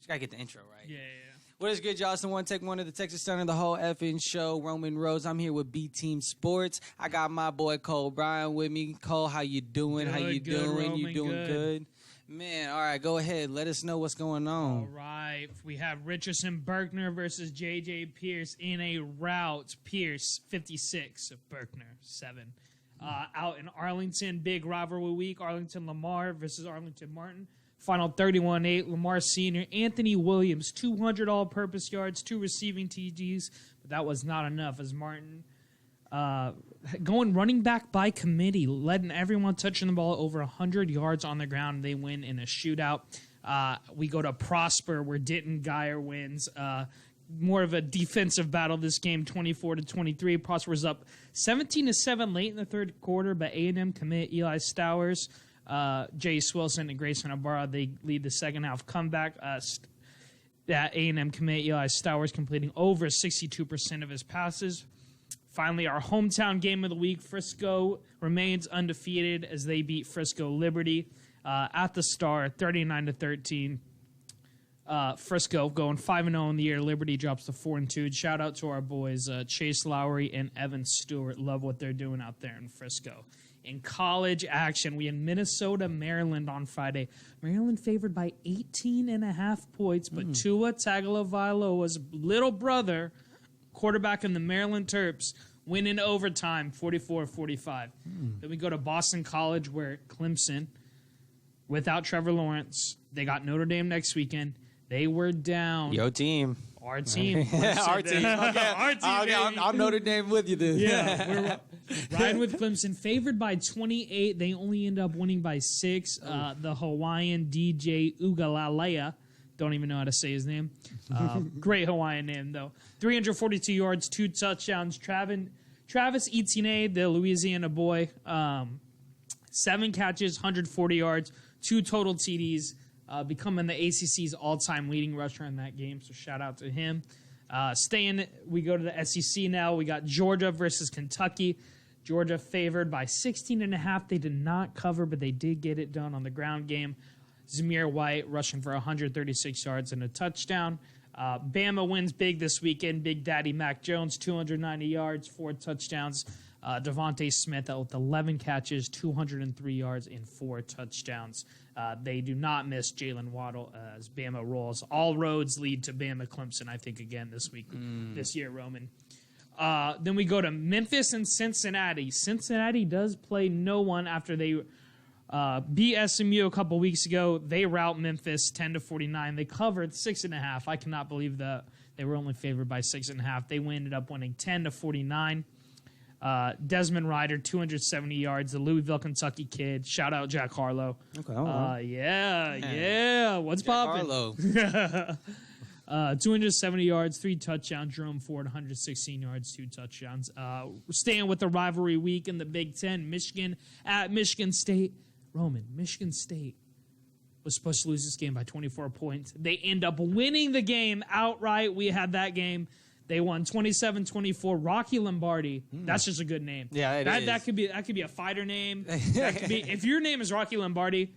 Just gotta get the intro right. Yeah. What is good, y'all? It's the One Take One of the Texas Stunner, the whole effing show. Roman Rose. I'm here with B Team Sports. I got my boy Cole Bryan with me. Cole, how you doing? How you doing? Roman, you doing good? Man, all right, go ahead. Let us know what's going on. All right. We have Richardson Berkner versus J.J. Pierce in a rout. Pierce, 56. Berkner, 7. Out in Arlington, big rivalry week. Arlington-Lamar versus Arlington-Martin. Final 31-8. Lamar Sr. Anthony Williams, 200 all-purpose yards, 2 receiving TDs. But that was not enough as Martin going running back by committee, letting everyone touching the ball over 100 yards on the ground. They win in a shootout. We go to Prosper where Denton Geyer wins. More of a defensive battle this game, 24-23. Prosper's up 17-7 late in the third quarter, but A&M commit Eli Stowers, Jace Wilson, and Grayson Ibarra, they lead the second half comeback. That A&M commit Eli Stowers completing over 62% of his passes. Finally, our hometown game of the week, Frisco remains undefeated as they beat Frisco Liberty at the Star, 39-13. Frisco going 5-0 in the year. Liberty drops to 4-2. Shout out to our boys Chase Lowry and Evan Stewart. Love what they're doing out there in Frisco. In college action, we had Minnesota, Maryland on Friday. Maryland favored by 18.5 points, but Tua Tagovailoa's little brother, quarterback in the Maryland Terps, win in overtime, 44-45. Then we go to Boston College where Clemson, without Trevor Lawrence, they got Notre Dame next weekend. They were down. Your team. Our team. Our team. Okay. Our team. I'm Notre Dame with you then. Yeah, we're riding with Clemson. Favored by 28. They only end up winning by 6. The Hawaiian DJ Ugalalea. Don't even know how to say his name. Great Hawaiian name, though. 342 yards, 2 touchdowns. Travis Etienne, the Louisiana boy, 7 catches, 140 yards, 2 total TDs, becoming the ACC's all-time leading rusher in that game, so shout out to him. We go to the SEC now. We got Georgia versus Kentucky. Georgia favored by 16.5. They did not cover, but they did get it done on the ground game. Zamir White rushing for 136 yards and a touchdown. Bama wins big this weekend. Big Daddy Mac Jones, 290 yards, 4 touchdowns. Devontae Smith out with 11 catches, 203 yards, and 4 touchdowns. They do not miss Jalen Waddle as Bama rolls. All roads lead to Bama Clemson, I think, again this week, this year, Roman. Then we go to Memphis and Cincinnati. Cincinnati does play no one after they beat SMU a couple weeks ago. They rout Memphis 10-49. They covered 6.5. I cannot believe that they were only favored by 6.5. They ended up winning 10-49. Desmond Ryder, 270 yards. The Louisville, Kentucky kid. Shout out Jack Harlow. Okay. Yeah. What's poppin'? Harlow. 270 yards, 3 touchdowns. Jerome Ford, 116 yards, 2 touchdowns. We're staying with the rivalry week in the Big Ten. Michigan at Michigan State. Roman, Michigan State was supposed to lose this game by 24 points. They end up winning the game outright. We had that game. They won 27-24. Rocky Lombardi. That's just a good name. Yeah, that could be a fighter name. That could be, if your name is Rocky Lombardi,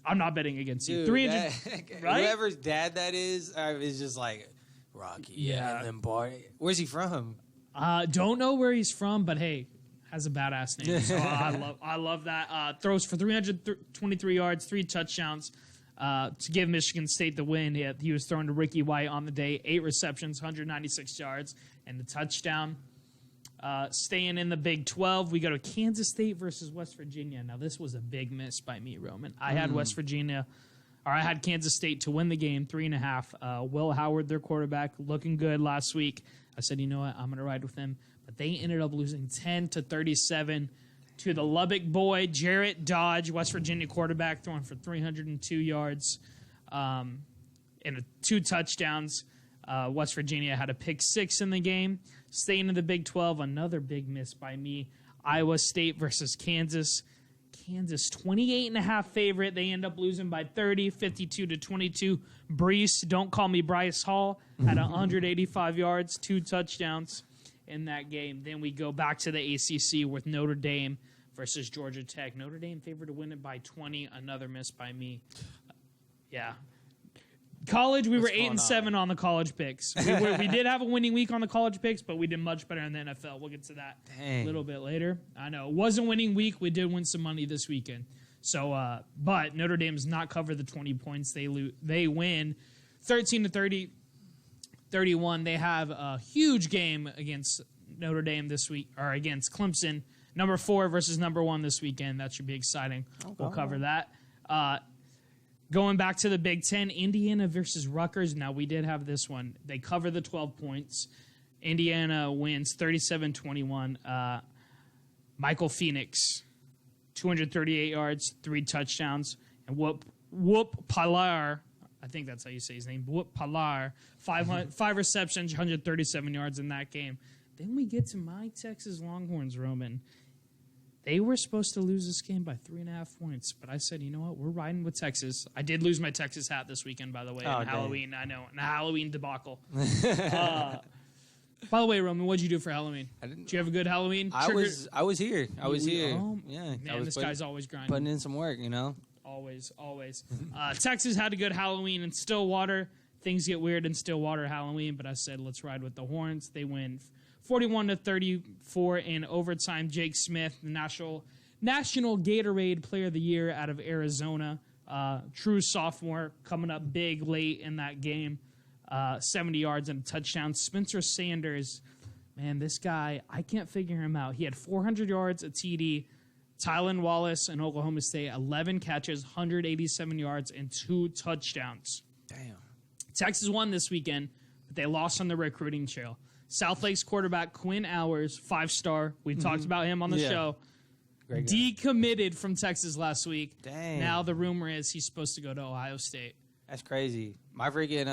I'm not betting against you. Dude, 300, right? Whoever's dad that is just like Rocky. Yeah. Lombardi. Where's he from? Don't know where he's from, but hey, has a badass name. So I love that. Throws for 323 yards, 3 touchdowns. To give Michigan State the win, he was thrown to Ricky White on the day. 8 receptions, 196 yards, and the touchdown. Staying in the Big 12, we go to Kansas State versus West Virginia. Now, this was a big miss by me, Roman. I had I had Kansas State to win the game, 3.5. Will Howard, their quarterback, looking good last week. I said, you know what, I'm going to ride with him. But they ended up losing 10-37 to the Lubbock boy, Jarrett Dodge, West Virginia quarterback, throwing for 302 yards and 2 touchdowns. West Virginia had a pick 6 in the game. Staying in the Big 12, another big miss by me. Iowa State versus Kansas. Kansas, 28.5 favorite. They end up losing by 30, 52-22. Brees, don't call me Bryce Hall, had 185 yards, 2 touchdowns in that game. Then we go back to the ACC with Notre Dame versus Georgia Tech. Notre Dame favored to win it by 20. Another miss by me. College, we were What's 8 going and 7 on the college picks. We did have a winning week on the college picks, but we did much better in the NFL. We'll get to that a little bit later. I know it was a winning week. We did win some money this weekend. So, but Notre Dame does not cover the 20 points. They win 13-30, 31. They have a huge game against Notre Dame this week, or against Clemson, number 4 versus number 1 this weekend. That should be exciting. Okay. We'll cover that. Going back to the Big Ten, Indiana versus Rutgers. Now, we did have this one. They cover the 12 points. Indiana wins 37-21. Michael Phoenix, 238 yards, 3 touchdowns. And Whoop Pilar, I think that's how you say his name, Whoop Pilar, 5 receptions, 137 yards in that game. Then we get to my Texas Longhorns, Roman. They were supposed to lose this game by 3.5 points, but I said, you know what? We're riding with Texas. I did lose my Texas hat this weekend, by the way, on Halloween. I know, in a Halloween debacle. By the way, Roman, what'd you do for Halloween? Did you have a good Halloween? I was here. Oh, yeah. Man, this guy's always grinding. Putting in some work, you know? Always. Texas had a good Halloween in Stillwater. Things get weird in Stillwater Halloween, but I said, let's ride with the Horns. They win 41-34 in overtime. Jake Smith, the national Gatorade Player of the Year out of Arizona. True sophomore, coming up big late in that game. 70 yards and a touchdown. Spencer Sanders, man, this guy, I can't figure him out. He had 400 yards, a TD. Tylan Wallace in Oklahoma State, 11 catches, 187 yards, and 2 touchdowns. Damn. Texas won this weekend, but they lost on the recruiting trail. Southlake's quarterback, Quinn Ewers, 5-star. We talked about him on the show. Great guy. Decommitted from Texas last week. Dang. Now the rumor is he's supposed to go to Ohio State. That's crazy. My freaking,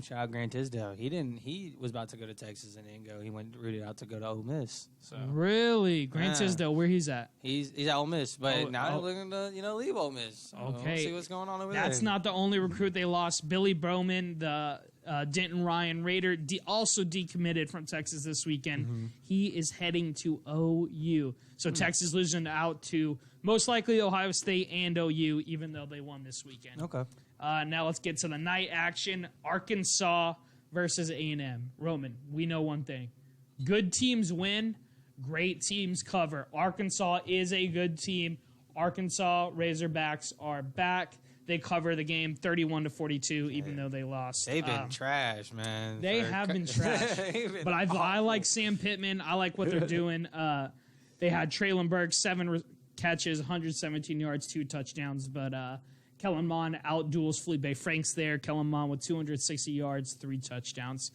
child Grant Tisdale, he was about to go to Texas and didn't go. He went rooted out to go to Ole Miss. So really? Grant Tisdale, where he's at? He's at Ole Miss, but now they're looking to, leave Ole Miss. So okay. We'll see what's going on over there. That's not the only recruit they lost. Billy Bowman, the Denton Ryan Raider, also decommitted from Texas this weekend. Mm-hmm. He is heading to OU. So Texas losing out to most likely Ohio State and OU, even though they won this weekend. Okay. Now let's get to the night action. Arkansas versus A&M. Roman, we know one thing. Good teams win. Great teams cover. Arkansas is a good team. Arkansas Razorbacks are back. They cover the game 31-42, even though they lost. They've been trash, man. They have been trash. But I like Sam Pittman. I like what they're doing. They had Traylon Burke, 7 catches, 117 yards, 2 touchdowns. But Kellen Mond out-duels Felipe Franks there. Kellen Mond with 260 yards, 3 touchdowns.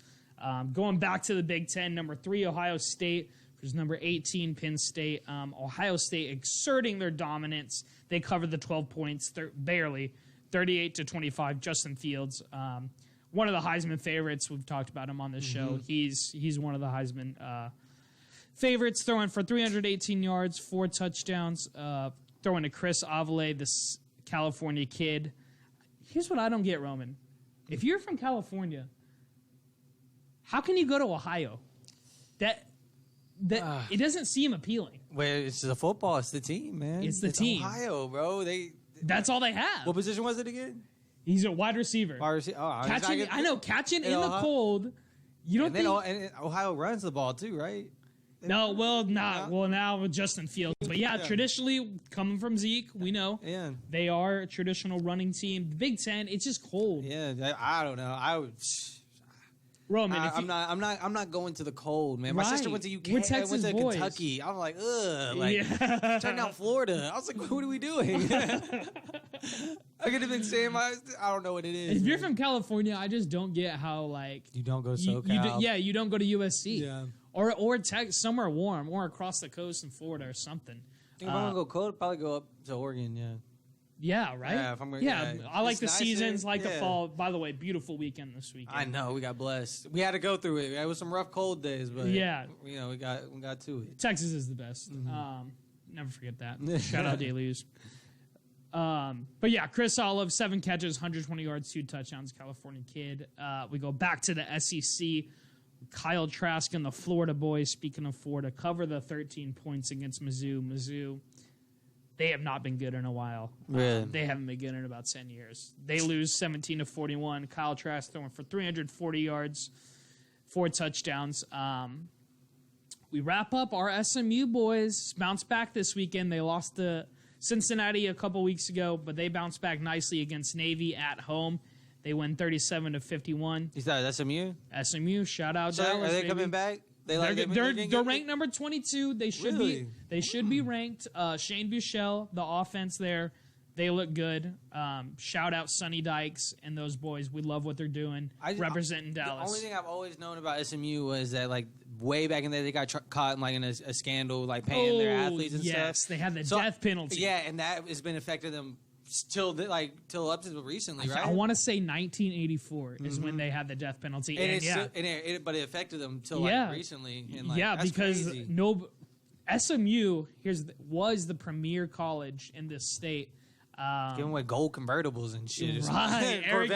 Going back to the Big Ten, number 3, Ohio State, versus number 18, Penn State. Ohio State exerting their dominance. They covered the 12 points, barely, 38-25. Justin Fields, one of the Heisman favorites. We've talked about him on this show. He's one of the Heisman favorites, throwing for 318 yards, 4 touchdowns. Throwing to Chris Avile, this California kid. Here's what I don't get, Roman. If you're from California, how can you go to Ohio? That it doesn't seem appealing. Well, it's the football. It's the team, man. It's the team. Ohio, bro. That's all they have. What position was it again? He's a wide receceiver. Catching in the cold. You don't think? And Ohio runs the ball too, right? No, well, not. Well, now with Justin Fields. But yeah, traditionally, coming from Zeke, we know. Yeah. They are a traditional running team. The Big Ten, it's just cold. Yeah, I don't know. I would... Roman, I'm not going to the cold, man. My Right. sister went to UK. We're Texas went to boys. Kentucky. I'm like, ugh. Turn down Florida. I was like, what are we doing? I could have been saying I don't know what it is. If you're from California, I just don't get how, you don't go to SoCal. You don't go to USC. Yeah. Or somewhere warm, or across the coast in Florida or something. If I'm going to go cold, I'd probably go up to Oregon, yeah. Yeah, right? Yeah, if I'm gonna, I like the nicer, seasons, the fall. By the way, beautiful weekend this weekend. I know, we got blessed. We had to go through it. It was some rough cold days, but we got to it. Texas is the best. Mm-hmm. Never forget that. Shout out Deluxe. But yeah, Chris Olive, 7 catches, 120 yards, 2 touchdowns, California kid. We go back to the SEC. Kyle Trask and the Florida boys, speaking of Florida, cover the 13 points against Mizzou. Mizzou they have not been good in a while. Really? They haven't been good in about 10 years. They lose 17-41. Kyle Trask throwing for 340 yards, 4 touchdowns. We wrap up our SMU boys. Bounce back this weekend. They lost to Cincinnati a couple weeks ago, but they bounced back nicely against Navy at home. They win 37-51. You thought SMU? SMU, shout out So Dallas. are they baby. coming back? They're ranked number 22. They should be ranked. Shane Buechele, the offense there, they look good. Shout out Sonny Dykes and those boys. We love what they're doing, representing Dallas. The only thing I've always known about SMU was that like way back in the day they got caught in like in a scandal like paying their athletes and stuff. Yes, they had the death penalty. Yeah, and that has been affected them till up to recently, right? I want to say 1984 is when they had the death penalty. But it affected them till like recently. And, like, that's because crazy. SMU was the premier college in this state. Giving away gold convertibles and shit. Right, Eric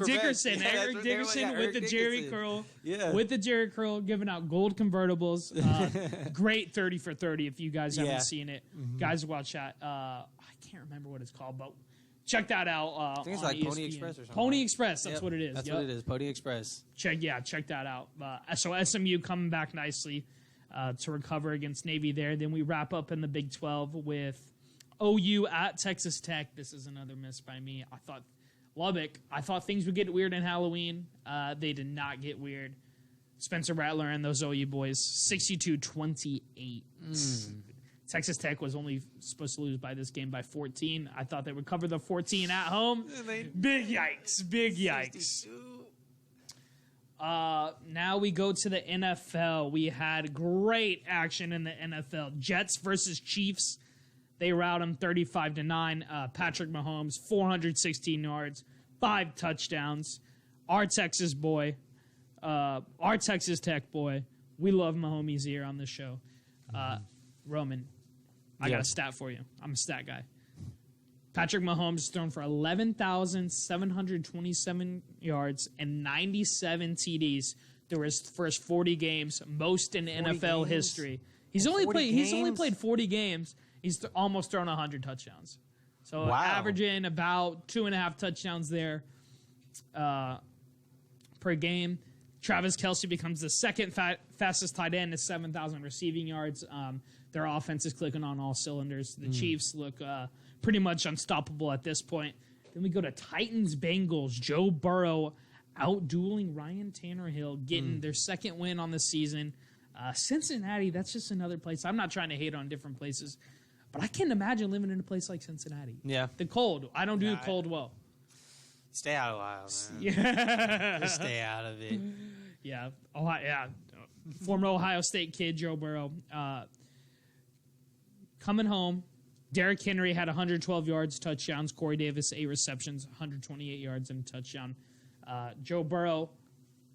Dickerson. Yeah, Eric Dickerson with the Jerry curl. Yeah, with the Jerry curl, giving out gold convertibles. Great 30 for 30. If you guys haven't seen it, guys, watch that. I can't remember what it's called, but check that out. I think it's like ESPN. Pony Express or something. Pony Express. That's what it is. That's what it is. Pony Express. Check that out. So SMU coming back nicely to recover against Navy there. Then we wrap up in the Big 12 with OU at Texas Tech. This is another miss by me. I thought Lubbock. I thought things would get weird in Halloween. They did not get weird. Spencer Rattler and those OU boys, 62-28. Texas Tech was only supposed to lose by this game by 14. I thought they would cover the 14 at home. Big yikes. Big yikes. Now we go to the NFL. We had great action in the NFL. Jets versus Chiefs. They rout them 35-9. Patrick Mahomes, 416 yards, 5 touchdowns. Our Texas Tech boy. We love Mahomes here on this show. Roman, I got a stat for you. I'm a stat guy. Patrick Mahomes thrown for 11,727 yards and 97 TDs through his first 40 games, most in NFL history. He's only played 40 games. He's almost thrown 100 touchdowns. So averaging about 2.5 touchdowns there per game. Travis Kelce becomes the second fastest tight end at 7,000 receiving yards. Their offense is clicking on all cylinders. The Chiefs look pretty much unstoppable at this point. Then we go to Titans-Bengals. Joe Burrow out-dueling Ryan Tannehill, getting their second win on the season. Cincinnati, that's just another place. I'm not trying to hate on different places, but I can't imagine living in a place like Cincinnati. Yeah. The cold. I don't do the cold well. Stay out of Ohio, man. Yeah. Just stay out of it. Yeah. Former Ohio State kid, Joe Burrow. Coming home, Derrick Henry had 112 yards, touchdowns. Corey Davis, 8 receptions, 128 yards and a touchdown. Joe Burrow,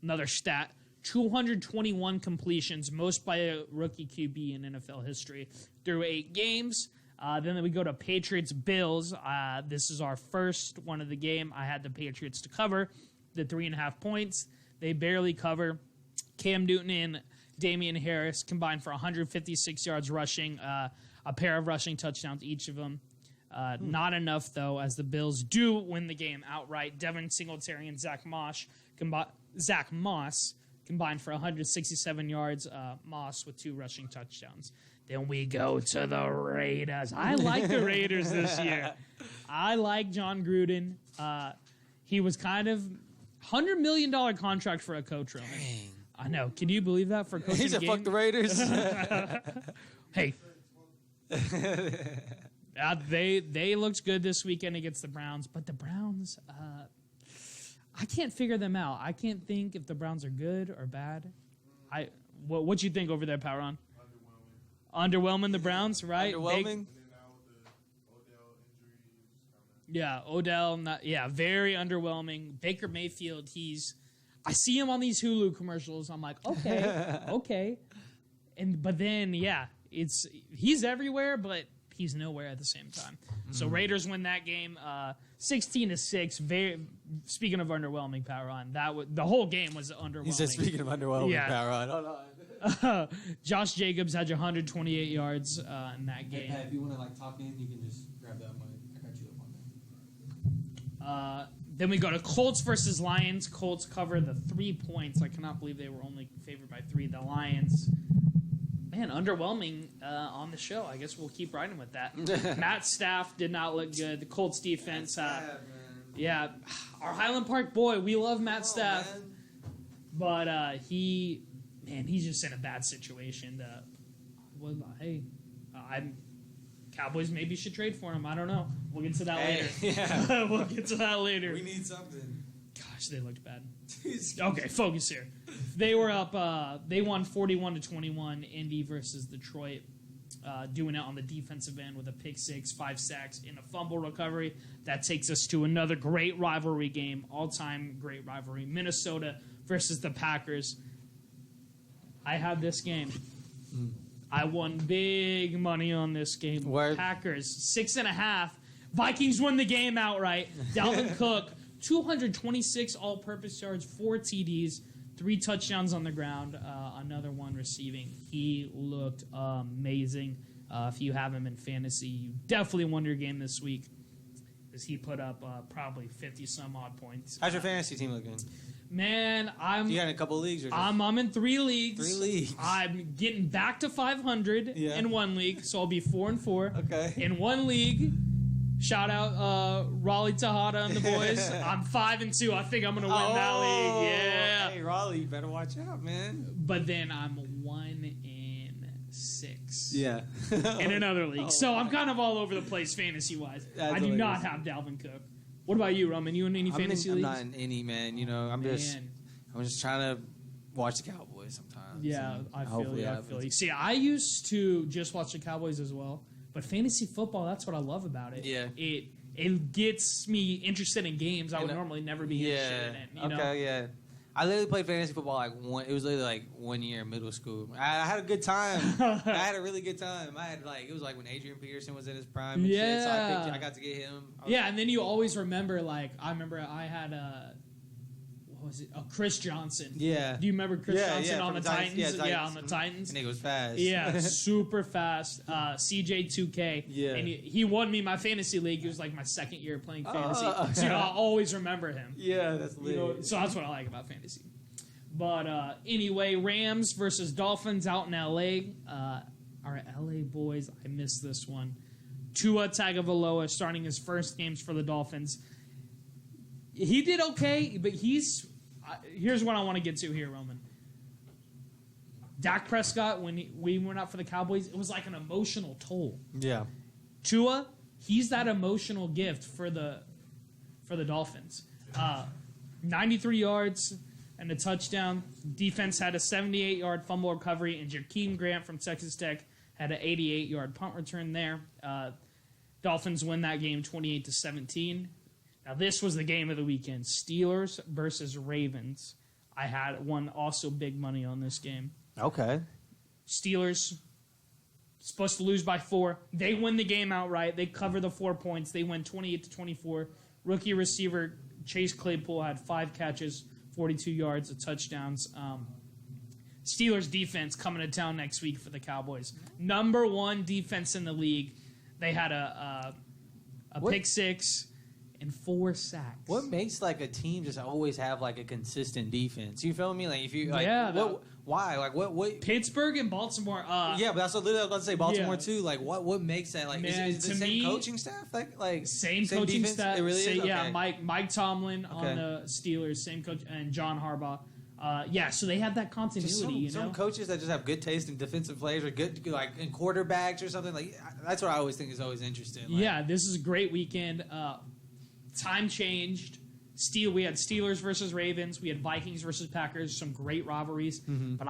another stat, 221 completions, most by a rookie QB in NFL history, through 8 games. Then we go to Patriots-Bills. This is our first one of the game. I had the Patriots to cover the 3.5 points. They barely cover. Cam Newton and Damian Harris combined for 156 yards rushing, a pair of rushing touchdowns, each of them. Not enough, though, as the Bills do win the game outright. Devin Singletary and Zach Moss combined for 167 yards. Moss with 2 rushing touchdowns. Then we go to the Raiders. I like the Raiders this year. I like John Gruden. He was kind of $100 million contract for a coach, Roman. Dang. I know. Can you believe that for coaching? He said, "Fuck the Raiders." Hey. They looked good this weekend against the Browns, but the Browns, I can't figure them out. I can't think if the Browns are good or bad. What you think over there, Powron? Underwhelming the Browns, right? Underwhelming. Odell, very underwhelming. Baker Mayfield, I see him on these Hulu commercials. I'm like, okay. But then, he's everywhere, but he's nowhere at the same time. So Raiders win that game 16-6. Very speaking of underwhelming, power on the whole game was underwhelming. He said, speaking of underwhelming, power on. Hold on. Josh Jacobs had 128 yards in that game. Hey, Pat, if you want to talk in, you can just grab that mic. I got you up on there. Then we go to Colts versus Lions. Colts cover the 3 points. I cannot believe they were only favored by 3. The Lions, man, underwhelming on the show. I guess we'll keep riding with that. Matt Staff did not look good. The Colts defense, our Highland Park boy, we love Matt Staff, man. but he's just in a bad situation. Cowboys maybe should trade for him. I don't know. We'll get to that later. Yeah. We'll get to that later. We need something. Gosh, they looked bad. Okay, focus here. They were up. They won 41-21. Indy versus Detroit, doing it on the defensive end with a pick 6, 5 sacks, and a fumble recovery. That takes us to another great rivalry game, all-time great rivalry. Minnesota versus the Packers. I had this game. I won big money on this game. Word. Packers 6.5. Vikings won the game outright. Dalvin Cook 226 all-purpose yards, 4 TDs, 3 touchdowns on the ground, another one receiving. He looked amazing. If you have him in fantasy, you definitely won your game this week, as he put up probably 50-some odd points. How's your fantasy team looking? Man, You got in a couple leagues or I'm in 3 leagues. 3 leagues. I'm getting back to 500 in 1 league, so I'll be 4-4. Okay. In 1 league, shout out Raleigh Tejada and the boys. I'm 5-2. I think I'm gonna win that league. Yeah. Hey Raleigh, you better watch out, man. But then I'm 1-6. Yeah. In another league, so I'm kind of all over the place fantasy wise. I do not have Dalvin Cook. What about you, Roman? You in any fantasy leagues? I'm not in any, man. You know, I'm just trying to watch the Cowboys sometimes. Yeah, I feel you. See, I used to just watch the Cowboys as well, but fantasy football, that's what I love about it. Yeah. It gets me interested in games I would normally never be interested in. You know? Yeah. I literally played fantasy football it was literally 1 year in middle school. I had a good time. I had a really good time. It was when Adrian Peterson was in his prime and shit, so I got to get him. And then you always remember, I remember I had what was it? Chris Johnson. Yeah. Do you remember Chris Johnson on the Titans? Yeah, on the Titans. And he was fast. Yeah, super fast. CJ2K. Yeah. And he won me my fantasy league. It was my second year playing fantasy. So I'll always remember him. Yeah, that's lit. So that's what I like about fantasy. But anyway, Rams versus Dolphins out in L.A. Our L.A. boys, I missed this one. Tua Tagovailoa starting his first games for the Dolphins. He did okay, but here's what I want to get to here, Roman. Dak Prescott, when we went out for the Cowboys, it was like an emotional toll. Yeah. Tua, he's that emotional gift for the Dolphins. 93 yards and a touchdown. Defense had a 78-yard fumble recovery, and Jakeem Grant from Texas Tech had an 88-yard punt return there. Dolphins win that game 28-17. Now, this was the game of the weekend. Steelers versus Ravens. I had won also big money on this game. Okay. Steelers, supposed to lose by 4. They win the game outright. They cover the 4 points. They win 28-24. Rookie receiver Chase Claypool had 5 catches, 42 yards, of touchdowns. Steelers defense coming to town next week for the Cowboys. Number 1 defense in the league. They had a pick 6 and 4 sacks. What makes a team just always have a consistent defense? You feel me? If you why? What? Pittsburgh and Baltimore. Yeah, but that's what literally I was about to say. Baltimore too. What makes that? Man, is it the same coaching staff? Same coaching defense? staff. It really is. Yeah, Okay. Mike Tomlin on the Steelers, same coach, and John Harbaugh. So they have that continuity. Some coaches that just have good taste in defensive plays or good in quarterbacks or something that's what I always think is always interesting. This is a great weekend. Time changed. We had Steelers versus Ravens. We had Vikings versus Packers. Some great rivalries. Mm-hmm. But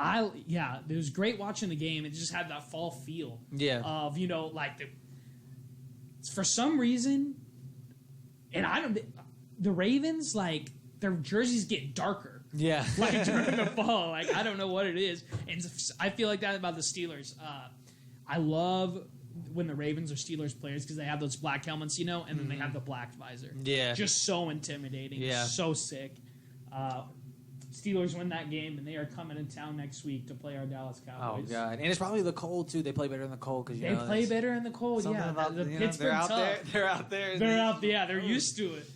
it was great watching the game. It just had that fall feel. Yeah. Of for some reason, and the Ravens their jerseys get darker. Yeah. During the fall. I don't know what it is. And I feel like that about the Steelers. I love when the Ravens are Steelers players because they have those black helmets, and then they have the black visor. Yeah. Just so intimidating. Yeah. So sick. Steelers win that game, and they are coming to town next week to play our Dallas Cowboys. Oh, God. And it's probably the cold, too. They play better in the cold. Cause, they play better in the cold, yeah. About, the Pittsburgh they're out tough. there. They're out there. They're used to it.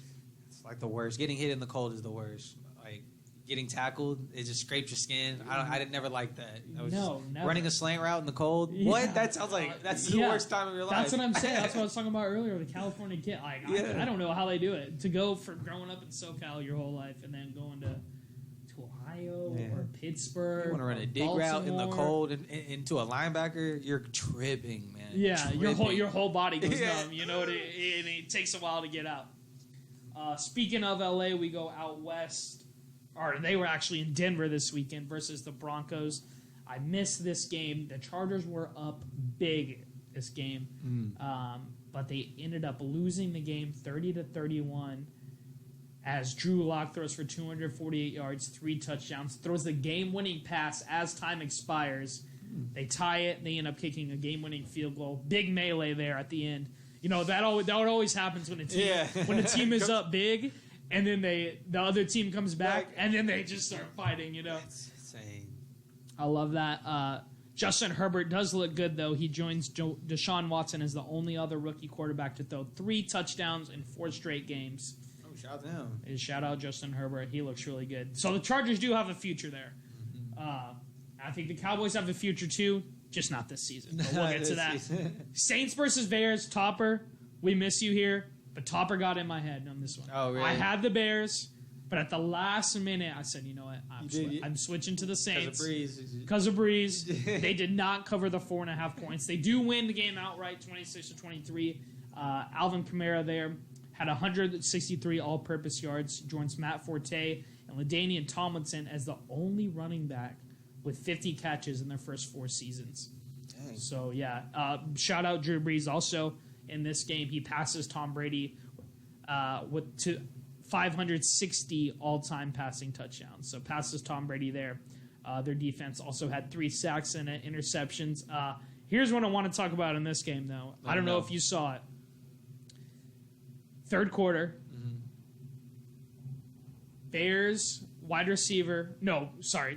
It's like the worst. Getting hit in the cold is the worst. Like, getting tackled, it just scrapes your skin. I didn't never like that. Never. Running a slant route in the cold. Yeah. What? That sounds like that's the worst time of your life. That's what I'm saying. That's what I was talking about earlier. The California kid. Like, I don't know how they do it. To go from growing up in SoCal your whole life and then going to Ohio or Pittsburgh. You want to run a dig route in the cold and into a linebacker? You're tripping, man. Yeah, tripping. your whole body goes numb. And it takes a while to get out. Speaking of LA, we go out west. Or they were actually in Denver this weekend versus the Broncos. I missed this game. The Chargers were up big this game, but they ended up losing the game 30-31. As Drew Lock throws for 248 yards, 3 touchdowns, throws the game-winning pass as time expires. They tie it. They end up kicking a game-winning field goal. Big melee there at the end. That always happens when a team is up big, and then the other team comes back, and then they just start fighting. That's insane. I love that. Justin Herbert does look good though. He joins Deshaun Watson as the only other rookie quarterback to throw 3 touchdowns in 4 straight games. Shout out to him. Shout out Justin Herbert. He looks really good. So the Chargers do have a future there. I think the Cowboys have a future too, just not this season. But we'll get to that. Saints versus Bears. Topper, we miss you here, but Topper got in my head on this one. Oh, really? I had the Bears, but at the last minute, I said, you know what? I'm switching to the Saints. Because of Breeze. They did not cover the 4.5 points. They do win the game outright, 26-23. Alvin Kamara there had 163 all-purpose yards, joins Matt Forte and LaDainian Tomlinson as the only running back with 50 catches in their first 4 seasons. Dang. So, shout out Drew Brees also in this game. He passes Tom Brady to 560 all-time passing touchdowns. So, passes Tom Brady there. Their defense also had 3 sacks and interceptions. Here's what I want to talk about in this game, though. I don't know if you saw it. Third quarter, Bears wide receiver,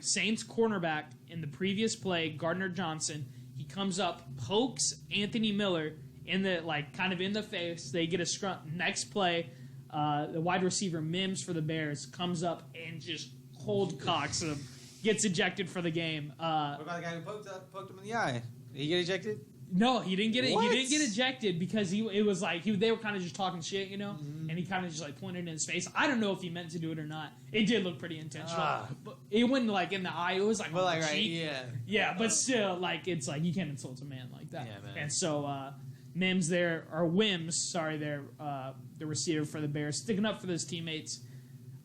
Saints cornerback in the previous play, Gardner Johnson. He comes up, pokes Anthony Miller in the kind of in the face. They get a scrum. Next play, the wide receiver Mims for the Bears comes up and just cold cocks him, gets ejected for the game. What about the guy who poked him in the eye? Did he get ejected? No, he didn't get it. He didn't get ejected because they were kind of just talking shit, and he kind of just pointed in his face. I don't know if he meant to do it or not. It did look pretty intentional, but it wasn't in the eye. It was on the cheek. But still, it's you can't insult a man like that. Yeah, man. And so Wims, the receiver for the Bears, sticking up for his teammates.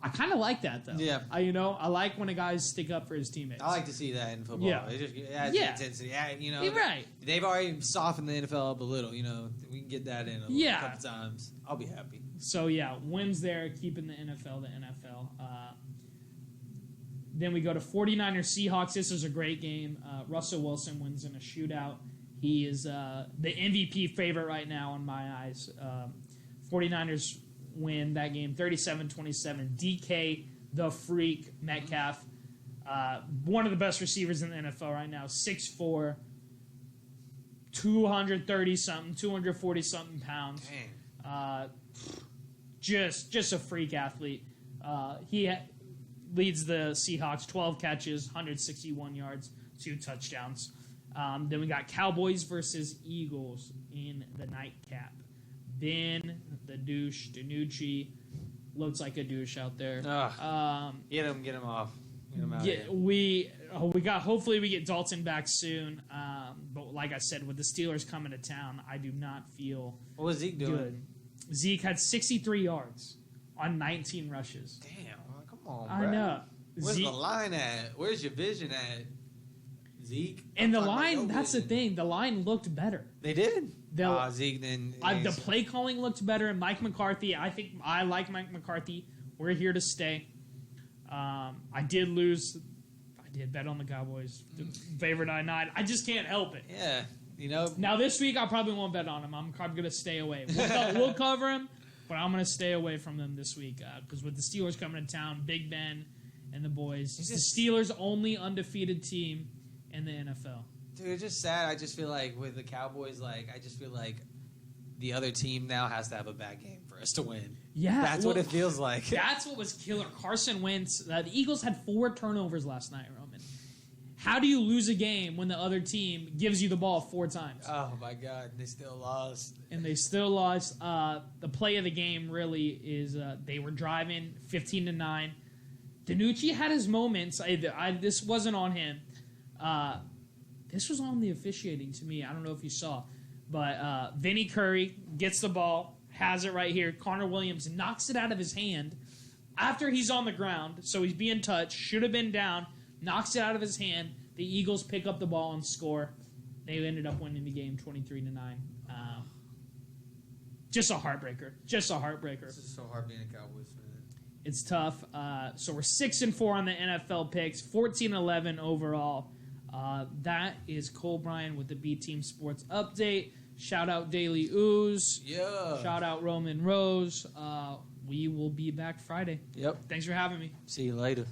I kind of like that, though. Yeah. I like when a guy stick up for his teammates. I like to see that in football. Yeah. It just adds intensity. You're right. They've already softened the NFL up a little. We can get that in a couple times. I'll be happy. So, wins there, keeping the NFL. Then we go to 49ers Seahawks. This is a great game. Russell Wilson wins in a shootout. He is the MVP favorite right now in my eyes. 49ers win that game 37-27. DK the Freak Metcalf, one of the best receivers in the NFL right now, 6'4", 230-something, 240-something pounds. Just a freak athlete. He leads the Seahawks, 12 catches, 161 yards, 2 touchdowns. Then we got Cowboys versus Eagles in the nightcap. Ben, the douche, DiNucci, looks like a douche out there. Get him off. Get him out. Hopefully we get Dalton back soon. But like I said, with the Steelers coming to town, I do not feel what was Zeke doing? Good. Zeke had 63 yards on 19 rushes. Damn, come on, bro. I know. Where's the line at? Where's your vision at? Zeke. And the line, that's the thing. The line looked better. They did. Zeke then. The play calling looked better. And Mike McCarthy, I like Mike McCarthy. We're here to stay. I did lose. I did bet on the Cowboys. Favorite I just can't help it. Yeah. You know. Now this week I probably won't bet on them. I'm probably gonna stay away. We'll cover them, but I'm gonna stay away from them this week because with the Steelers coming to town, Big Ben and the boys, it's the Steelers' only undefeated team in the NFL. Dude, it's just sad. I just feel like with the Cowboys, I just feel like the other team now has to have a bad game for us to win. Yeah, that's what it feels like. That's what was killer. Carson Wentz. The Eagles had 4 turnovers last night, Roman. How do you lose a game when the other team gives you the ball 4 times? Oh, my God. They still lost. And they still lost. The play of the game really is they were driving 15-9. DiNucci had his moments. This wasn't on him. This was on the officiating to me. I don't know if you saw. But Vinny Curry gets the ball, has it right here. Connor Williams knocks it out of his hand after he's on the ground. So he's being touched. Should have been down. Knocks it out of his hand. The Eagles pick up the ball and score. They ended up winning the game 23-9. Just a heartbreaker. It's just so hard being a Cowboys fan. It's tough. So we're 6-4 on the NFL picks, 14-11 overall. That is Cole Bryan with the B Team Sports Update. Shout out Daily Ooze. Yeah. Shout out Roman Rose. We will be back Friday. Yep. Thanks for having me. See you later.